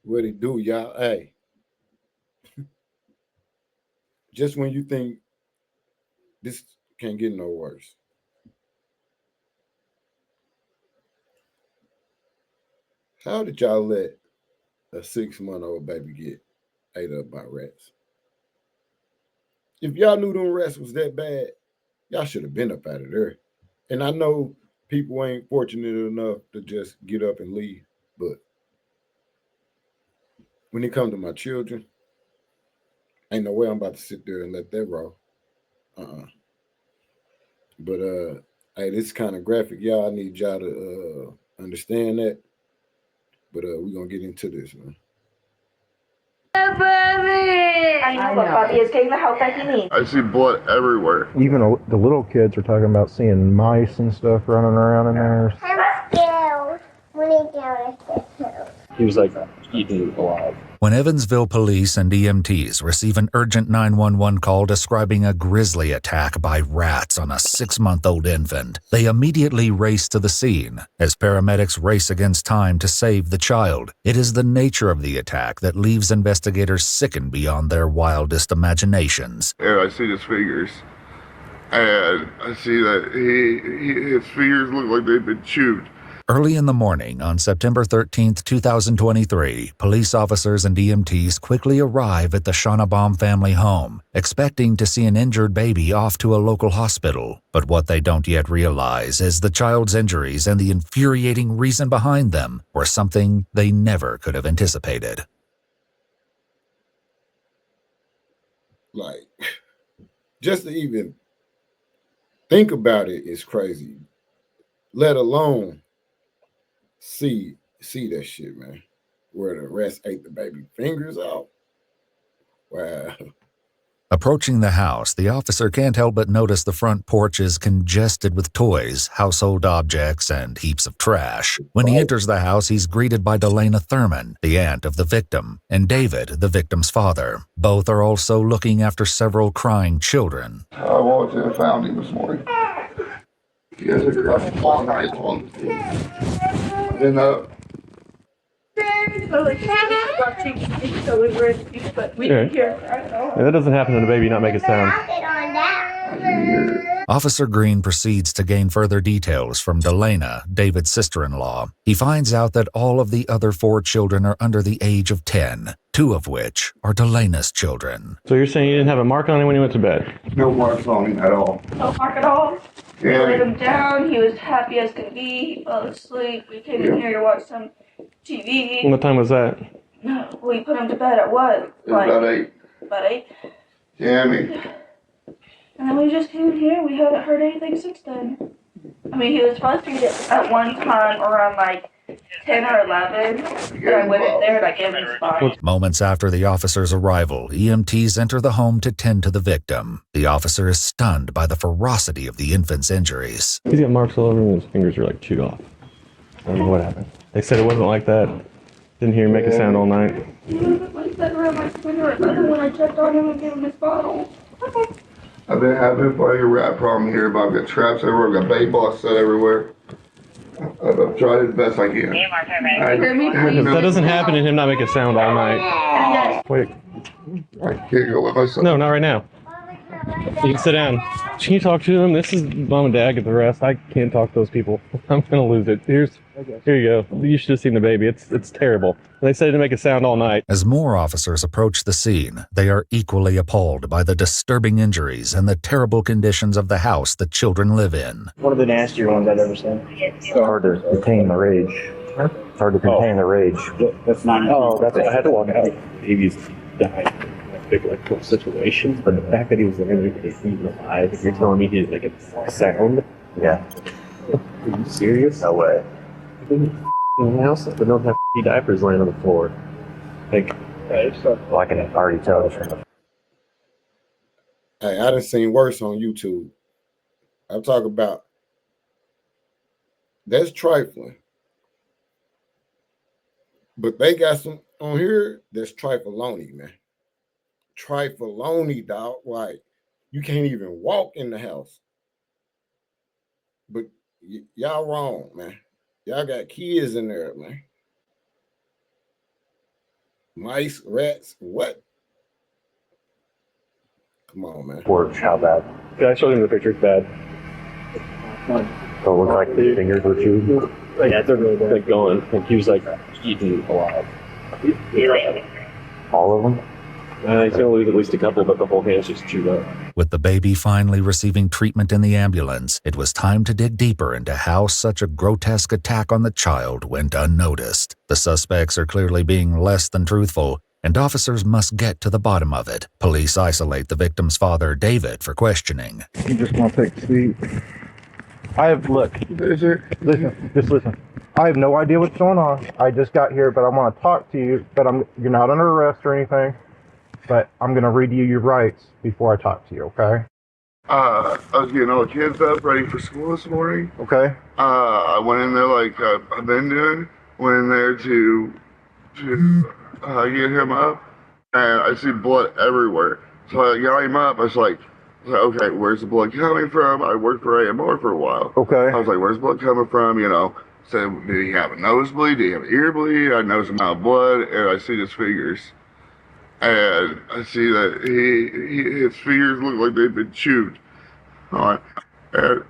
What it do, y'all? Hey, just when you think this can't get no worse, how did y'all let a 6-month-old baby get ate up by rats? If y'all knew them rats was that bad, y'all should have been up out of there. And I know people ain't fortunate enough to just get up and leave, but when it comes to my children, ain't no way I'm about to sit there and let that roll. Uh-uh. But hey, this kind of graphic, y'all. I need y'all to understand that. But we're gonna get into this, man. I know, but Bobby is getting the help that he needs. I see blood everywhere. Even the little kids are talking about seeing mice and stuff running around in there. I'm scared. He was like eaten alive. When Evansville police and EMTs receive an urgent 911 call describing a grisly attack by rats on a 6-month-old infant, they immediately race to the scene. As paramedics race against time to save the child, it is the nature of the attack that leaves investigators sickened beyond their wildest imaginations. And I see his fingers. And I see that his fingers look like they've been chewed. Early in the morning on September 13, 2023, police officers and EMTs quickly arrive at the Schonnebaum family home, expecting to see an injured baby off to a local hospital. But what they don't yet realize is the child's injuries and the infuriating reason behind them were something they never could have anticipated. Like, just to even think about it is crazy. Let alone see that shit, man. Where the rest ate the baby fingers out. Wow. Approaching the house, the officer can't help but notice the front porch is congested with toys, household objects, and heaps of trash. When he enters the house, he's greeted by Delana Thurman, the aunt of the victim, and David, the victim's father. Both are also looking after several crying children. I walked in and found him this morning. He has a crying all night long. And That doesn't happen to the baby not make a sound. Officer Green proceeds to gain further details from Delana, David's sister-in-law. He finds out that all of the other 4 children are under the age of 10, 2 of which are Delana's children. So you're saying you didn't have a mark on him when he went to bed? no marks on him at all. No mark at all. We Yeah. laid him down. He was happy as could be. He fell asleep. We came in here to watch some TV. What time was that? No, we put him to bed at what? It was about 8. About 8. Yeah, I mean, And then we just came in here. We haven't heard anything since then. I mean, he was supposed to get at one time around like 10 or 11. But I went in there and I gave him his spot. Moments after the officer's arrival, EMTs enter the home to tend to the victim. The officer is stunned by the ferocity of the infant's injuries. He's got marks all over him and his fingers are like chewed off. I don't know what happened. They said it wasn't like that. Didn't hear him make a sound all night. He wasn't like that around like 10 or 11 when I checked on him and gave him his bottle. I've been fighting a rat problem here, but I've got traps everywhere. I've got bait balls set everywhere. I've tried it the best I can. That doesn't happen and him not make a sound all night. Wait. I can't go with myself. No, not right now. You can sit down. Can you talk to them? This is mom and dad. Get the rest. I can't talk to those people. I'm gonna lose it. Here you go. You should have seen the baby. It's terrible. They said it didn't make a sound all night. As more officers approach the scene, they are equally appalled by the disturbing injuries and the terrible conditions of the house the children live in. One of the nastier ones I've ever seen. It's hard to contain the rage. It's hard to contain the rage. That's not. Oh, that's what I had to walk out. Babies died in a big like situation, but the fact that he was there and he's alive, you're telling me he's like a sound? Yeah. Are you serious? No way. In the house, but don't have diapers laying on the floor. Like, Well, I can already tell from the Hey, I done seen worse on YouTube. I'm talking about that's trifling. But they got some on here that's trifaloni, man. Trifaloni, dog. Like, you can't even walk in the house. But y'all wrong, man. Y'all got kids in there, man. Mice, rats, what? Come on, man. Porch, how bad? Yeah, I showed him the picture. It's bad. So it looks like the fingers were chewed. Yeah, they're really bad. Like going. Like he was like eating a lot. All of them? He's gonna lose at least a couple, but the whole hand's just chewed up. With the baby finally receiving treatment in the ambulance, it was time to dig deeper into how such a grotesque attack on the child went unnoticed. The suspects are clearly being less than truthful, and officers must get to the bottom of it. Police isolate the victim's father, David, for questioning. You just want to take a seat. Listen. I have no idea what's going on. I just got here, but I want to talk to you. But you're not under arrest or anything. But I'm going to read you your rights before I talk to you, okay? I was getting all the kids up, ready for school this morning. Okay? I went in there like I've been doing. Went in there to get him up, and I see blood everywhere. So I got him up. I was like, okay, where's the blood coming from? I worked for AMR for a while. Okay. I was like, where's the blood coming from? You know, said, did he have a nosebleed? Did he have an ear bleed? I noticed amount of blood, and I see his fingers. And I see that his fingers look like they've been chewed. All right. And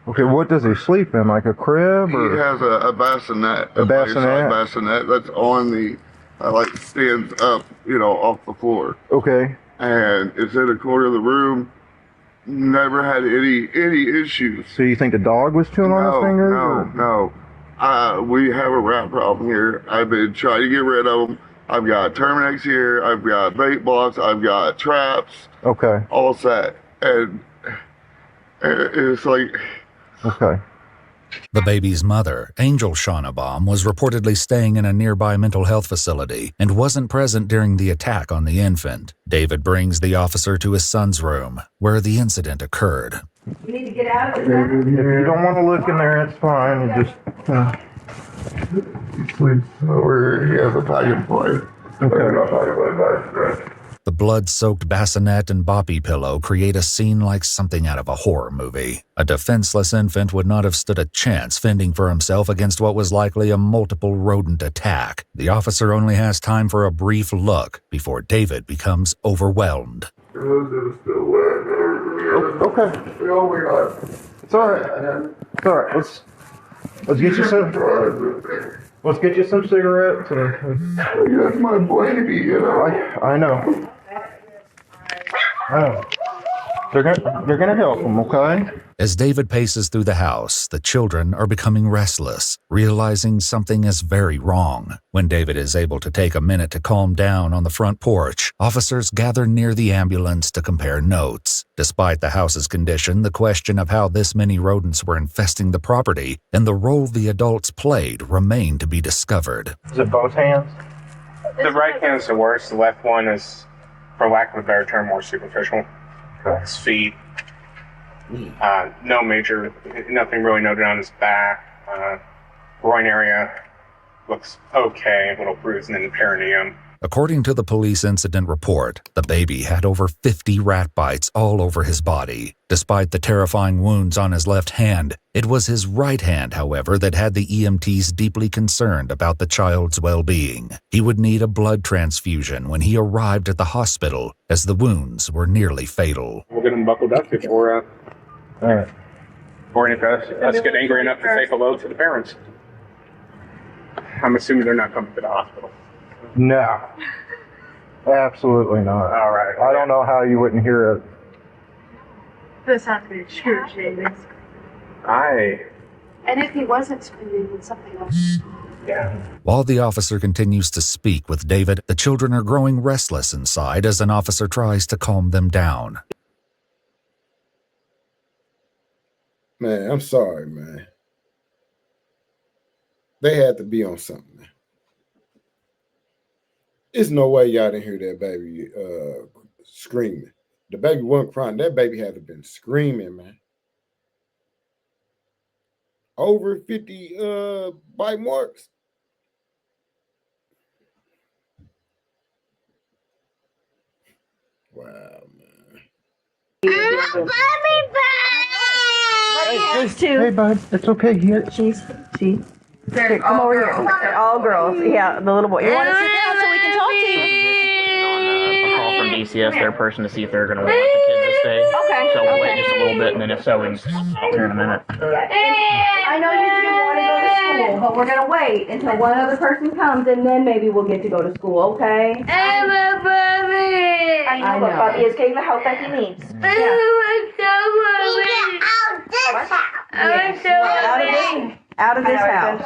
Okay, what does he sleep in? Like a crib? he Or? has a bassinet. A bassinet? fireside bassinet that's on the, like stands up, you know, off the floor. Okay. And it's in a corner of the room. Never had any issues. So you think the dog was chewing on his fingers? No. We have a rat problem here. I've been trying to get rid of them. I've got Terminex here. I've got bait blocks. I've got traps. Okay. All set. And it's like... Okay. The baby's mother, Angel Schonnebaum, was reportedly staying in a nearby mental health facility and wasn't present during the attack on the infant. David brings the officer to his son's room, where the incident occurred. You need to get out of there. If you don't want to look in there, it's fine. You just... He sleeps over. He has a pack and play. Okay. The blood-soaked bassinet and boppy pillow create a scene like something out of a horror movie. A defenseless infant would not have stood a chance fending for himself against what was likely a multiple rodent attack. The officer only has time for a brief look before David becomes overwhelmed. Okay. Oh my God. It's all right. It's all right. Let's get you some... Let's get you some cigarettes. And, That's my baby, you know. I know. I know. They're gonna help him, okay? As David paces through the house, the children are becoming restless, realizing something is very wrong. When David is able to take a minute to calm down on the front porch, officers gather near the ambulance to compare notes. Despite the house's condition, the question of how this many rodents were infesting the property and the role the adults played remain to be discovered. Is it both hands? The right hand's the worst. The left one is, for lack of a better term, more superficial. His feet. Nothing really noted on his back. Groin area looks okay, a little bruised, and then the perineum. According to the police incident report, the baby had over 50 rat bites all over his body. Despite the terrifying wounds on his left hand, it was his right hand, however, that had the EMTs deeply concerned about the child's well-being. He would need a blood transfusion when he arrived at the hospital, as the wounds were nearly fatal. We'll get him buckled up before, All right. or if us get angry enough to say hello to the parents. I'm assuming they're not coming to the hospital. No. Absolutely not. All right. I don't know how you wouldn't hear it. This has to be excruciating. And if he wasn't screaming, then something else. Yeah. While the officer continues to speak with David, the children are growing restless inside as an officer tries to calm them down. Man, I'm sorry, man. They had to be on something, man. There's no way y'all didn't hear that baby screaming. The baby wasn't crying. That baby had to have been screaming, man. Over 50 bite marks. Wow, man. Hey, bud. It's okay. She. Here, come over here. They're all girls. Yeah, the little boy. You want to sit down so we can A call from DCS, their person, to see if they're going to want the kids to stay. Okay. So we'll wait just a little bit, and then if so, we can talk here in a minute. I know you two want to go to school, but we're gonna wait until one other person comes, and then maybe we'll get to go to school. Okay? I'm a puppy. I know, but Bobby is getting the help that he needs. I Out of this I house.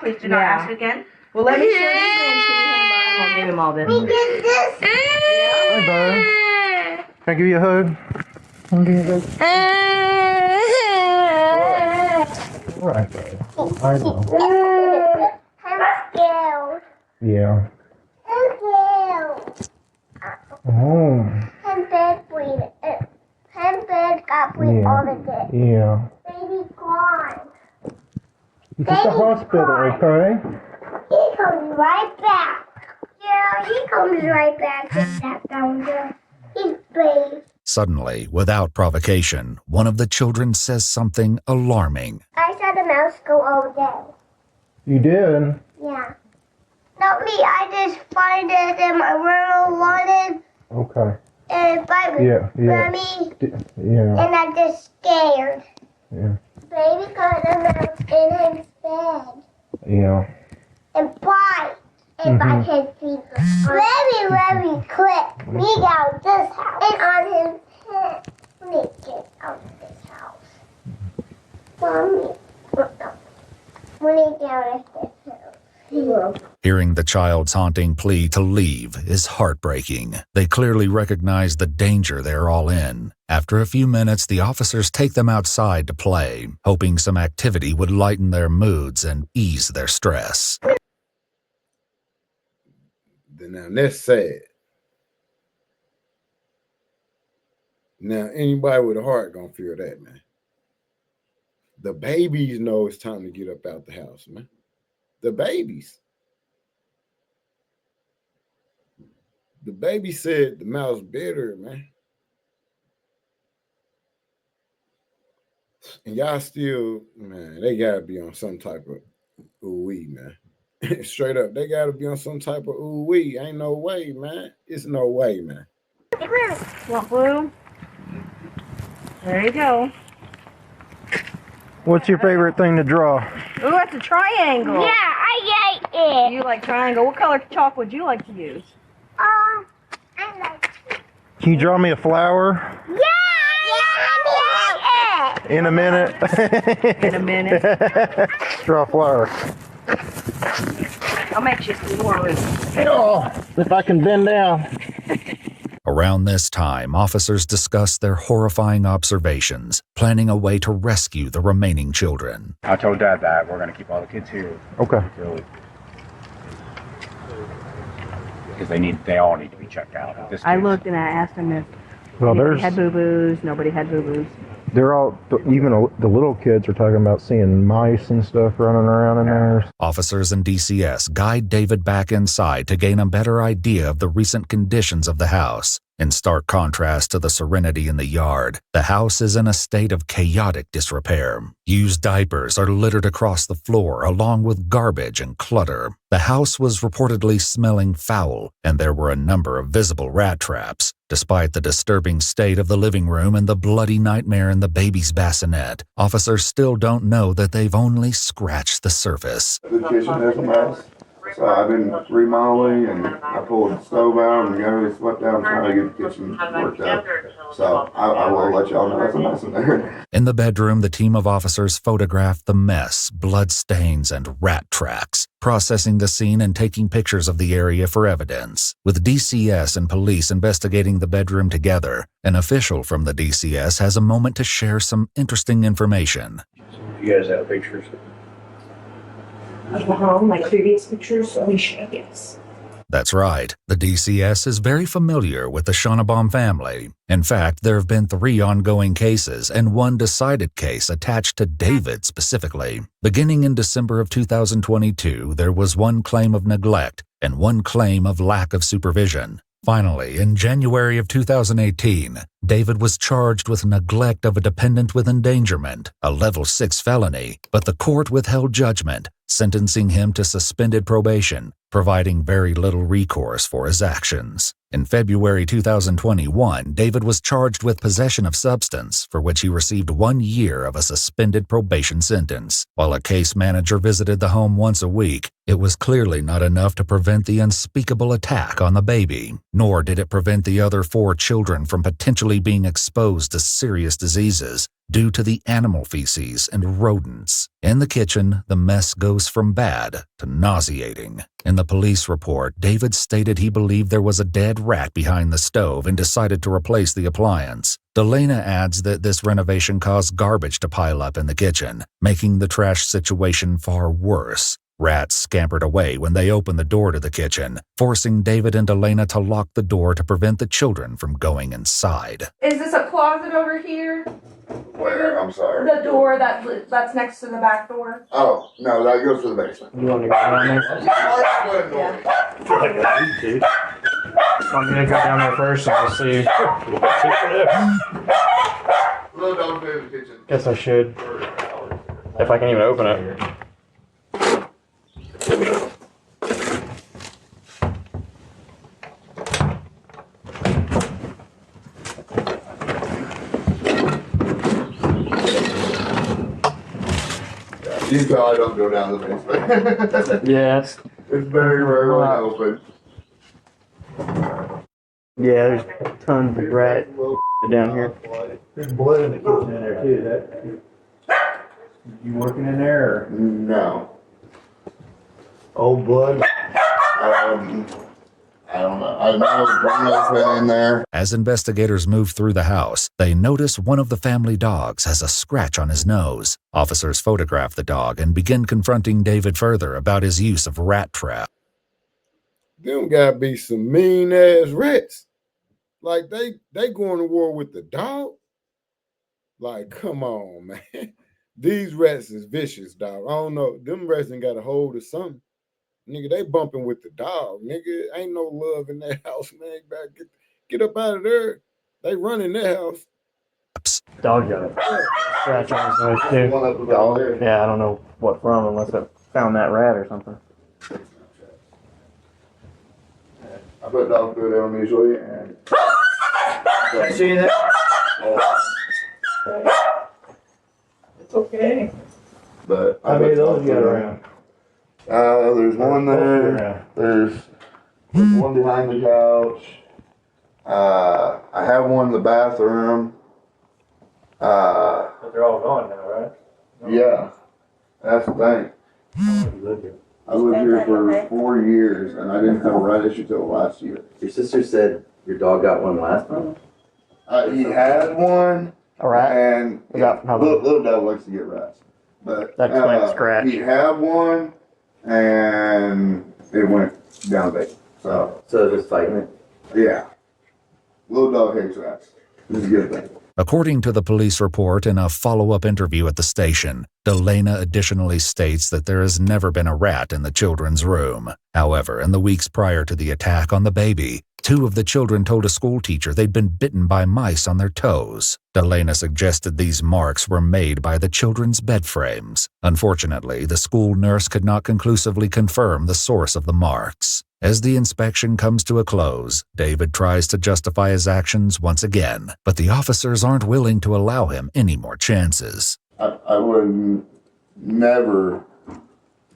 Please do not ask again. Well, let me show you things. Can you hand by him? I'll give him all this. Hey, bud. Can I give you a hug? Can I give you a hug? All right, bud. I know. I'm scared. Yeah. I'm scared. Oh. I'm bad bleeding. I'm bad got bleed all the day. Yeah. Baby gone. You just the hospital, okay? He comes right back. Yeah, he comes right back. He's that down there. He's brave. Suddenly, without provocation, one of the children says something alarming. I saw the mouse go all day. You did? Yeah. Not me. I just find it in my room wanted Okay. and bite me. Yeah. Mommy. Yeah. And I'm just scared. Yeah. Baby got a mouse in his bed Yeah. and bite and bite his feet. Very quick. Me out this house and on his head. When he gets out of this house. Mommy. When he get out of this house. Hearing the child's haunting plea to leave is heartbreaking. They clearly recognize the danger they're all in. After a few minutes, the officers take them outside to play, hoping some activity would lighten their moods and ease their stress. Now that's sad. Now anybody with a heart gonna feel that, man. The babies know it's time to get up out the house, man. The babies. The baby said the mouse bit her, man. And y'all still, man, they gotta be on some type of ooh-wee, man. Straight up, they gotta be on some type of ooh-wee. Ain't no way, man. It's no way, man. Want blue? There you go. What's your favorite thing to draw? Ooh, that's a triangle. Yeah, I like it. You like triangle. What color chalk would you like to use? I like it. Can you draw me a flower? Yeah, I like it. In a minute. In a minute. Draw a flower. I'll make you some more. Oh, if I can bend down. Around this time, officers discuss their horrifying observations, planning a way to rescue the remaining children. I told Dad that we're going to keep all the kids here. Okay. Because they all need to be checked out. I looked and I asked him if Well, anybody had boo-boos. Nobody had boo-boos. they're all, even the little kids are talking about seeing mice and stuff running around in there. Officers and DCS guide David back inside to gain a better idea of the recent conditions of the house. In stark contrast to the serenity in the yard, the house is in a state of chaotic disrepair. Used diapers are littered across the floor along with garbage and clutter. The house was reportedly smelling foul, and there were a number of visible rat traps. Despite the disturbing state of the living room and the bloody nightmare in the baby's bassinet, officers still don't know that they've only scratched the surface. The kitchen has a mess. So I've been remodeling and I pulled the stove out and got it swept out and trying to get the kitchen worked out. So I will let y'all know there's a mess in there. In the bedroom, the team of officers photographed the mess, blood stains, and rat tracks, processing the scene and taking pictures of the area for evidence. With DCS and police investigating the bedroom together, an official from the DCS has a moment to share some interesting information. You guys have pictures? Of the home, like previous pictures, we should, yes. That's right. The DCS is very familiar with the Schonnebaum family. In fact, there have been 3 ongoing cases and 1 decided case attached to David specifically. Beginning in December of 2022, there was 1 claim of neglect and 1 claim of lack of supervision. Finally, in January of 2018, David was charged with neglect of a dependent with endangerment, a level 6 felony, but the court withheld judgment, sentencing him to suspended probation, providing very little recourse for his actions. In February 2021, David was charged with possession of substance, for which he received 1 year of a suspended probation sentence. While a case manager visited the home once a week, it was clearly not enough to prevent the unspeakable attack on the baby, nor did it prevent the other 4 children from potentially being exposed to serious diseases due to the animal feces and rodents. In the kitchen, the mess goes from bad to nauseating. In the police report, David stated he believed there was a dead rat behind the stove and decided to replace the appliance. Delana adds that this renovation caused garbage to pile up in the kitchen, making the trash situation far worse. Rats scampered away when they opened the door to the kitchen, forcing David and Delana to lock the door to prevent the children from going inside. Is this a closet over here? Where? I'm sorry. The door that's next to the back door? Oh, no, that goes to the basement. You want to go down there? I'm gonna go down there first and we'll see. Little dog in the kitchen. Guess I should. If I can even open it. You probably don't go down the basement. Yeah, It's very rarely open. yeah, there's tons of rat down here. There's blood in the kitchen in there too. You working in there? Or? No. Old blood? I don't know. I know Bruno's been in there. As investigators move through the house, they notice one of the family dogs has a scratch on his nose. Officers photograph the dog and begin confronting David further about his use of rat trap. Them gotta be some mean ass rats. Like they going to war with the dog. Like, come on, man. These rats is vicious, dog. I don't know. Them rats ain't got a hold of something. Nigga, they bumping with the dog. Nigga, ain't no love in that house, man. You better get up out of there. They run in that house. Dog got a scratch on his nose too. Dog? Yeah, I don't know what from unless I found that rat or something. I put dog food on usually and. Can I see that? It's okay. But How many of those you got around? There's one there. There's one behind the couch. I have one in the bathroom. But they're all gone now, right? Yeah, that's the thing. How long you live here? I lived here for 4 years and I didn't have a rat issue till last year. Your sister said your dog got one last time? He had one. A rat? And Little dog likes to get rats. But that explains scratch. He had one and it went down big. So just fighting it? Yeah. Little dog hates rats. This is a good thing. According to the police report in a follow-up interview at the station, Delana additionally states that there has never been a rat in the children's room. However, in the weeks prior to the attack on the baby, 2 of the children told a school teacher they'd been bitten by mice on their toes. Delana suggested these marks were made by the children's bed frames. Unfortunately, the school nurse could not conclusively confirm the source of the marks. As the inspection comes to a close, David tries to justify his actions once again, but the officers aren't willing to allow him any more chances. I would never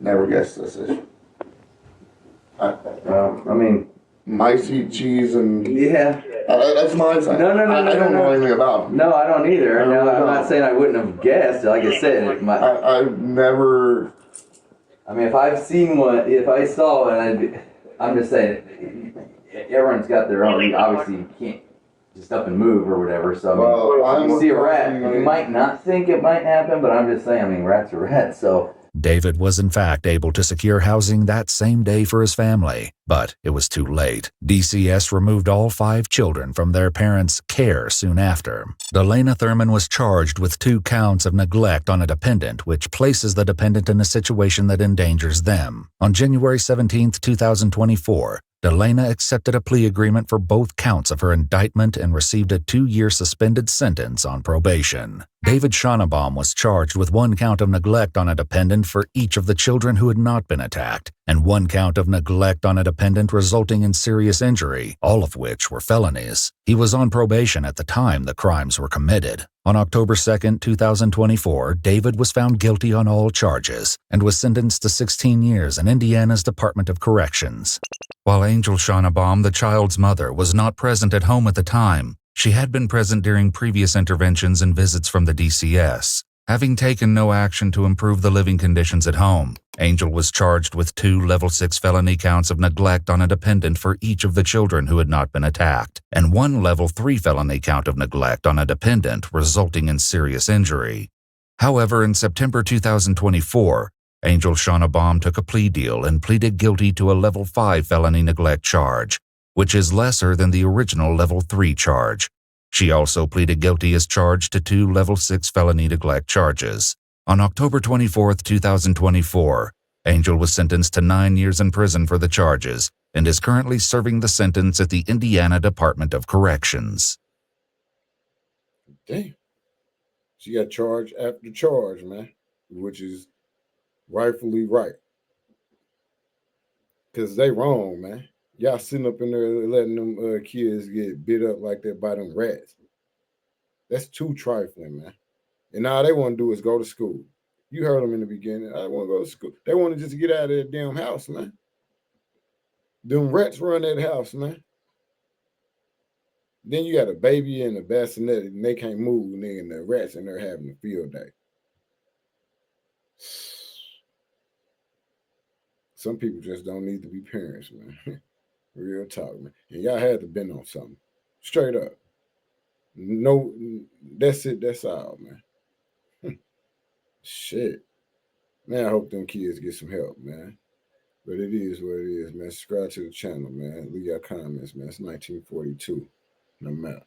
guess this issue. I mean, mice eat cheese and yeah, that's my thing. No, I don't know anything about them. No, I don't either. No, I'm not saying I wouldn't have guessed. Like I said, I've never. I mean, if I've seen one, if I saw one, I'm just saying, everyone's got their own. Obviously, you can't just up and move or whatever. So I mean, if you see a rat, you might not think it might happen, but I'm just saying. I mean, rats are rats, so. David was in fact able to secure housing that same day for his family, but it was too late. DCS removed all 5 children from their parents' care soon after. Delana Thurman was charged with 2 counts of neglect on a dependent, which places the dependent in a situation that endangers them. On January 17, 2024, Delana accepted a plea agreement for both counts of her indictment and received a 2-year suspended sentence on probation. David Schonnebaum was charged with 1 count of neglect on a dependent for each of the children who had not been attacked, and 1 count of neglect on a dependent resulting in serious injury, all of which were felonies. He was on probation at the time the crimes were committed. On October 2, 2024, David was found guilty on all charges and was sentenced to 16 years in Indiana's Department of Corrections. While Angel Schonnebaum, the child's mother, was not present at home at the time, she had been present during previous interventions and visits from the DCS. Having taken no action to improve the living conditions at home, Angel was charged with 2 level 6 felony counts of neglect on a dependent for each of the children who had not been attacked, and 1 level 3 felony count of neglect on a dependent resulting in serious injury. However, in September 2024, Angel Schonnebaum took a plea deal and pleaded guilty to a level 5 felony neglect charge, which is lesser than the original level 3 charge. She also pleaded guilty as charged to 2 level 6 felony neglect charges. On October 24, 2024, Angel was sentenced to 9 years in prison for the charges and is currently serving the sentence at the Indiana Department of Corrections. Damn. She got charge after charge, man, which is rightfully right. Because they wrong, man. Y'all sitting up in there letting them kids get bit up like that by them rats. That's too trifling, man. And all they want to do is go to school. You heard them in the beginning. I want to go to school. They want to just get out of that damn house, man. Them rats run that house, man. Then you got a baby and a bassinet, and they can't move, and the rats in there having a field day. Some people just don't need to be parents, man. Real talk, man. And y'all had to been on something. Straight up. No, that's it. That's all, man. Shit. Man, I hope them kids get some help, man. But it is what it is, man. Subscribe to the channel, man. Leave your comments, man. It's 1942. No matter.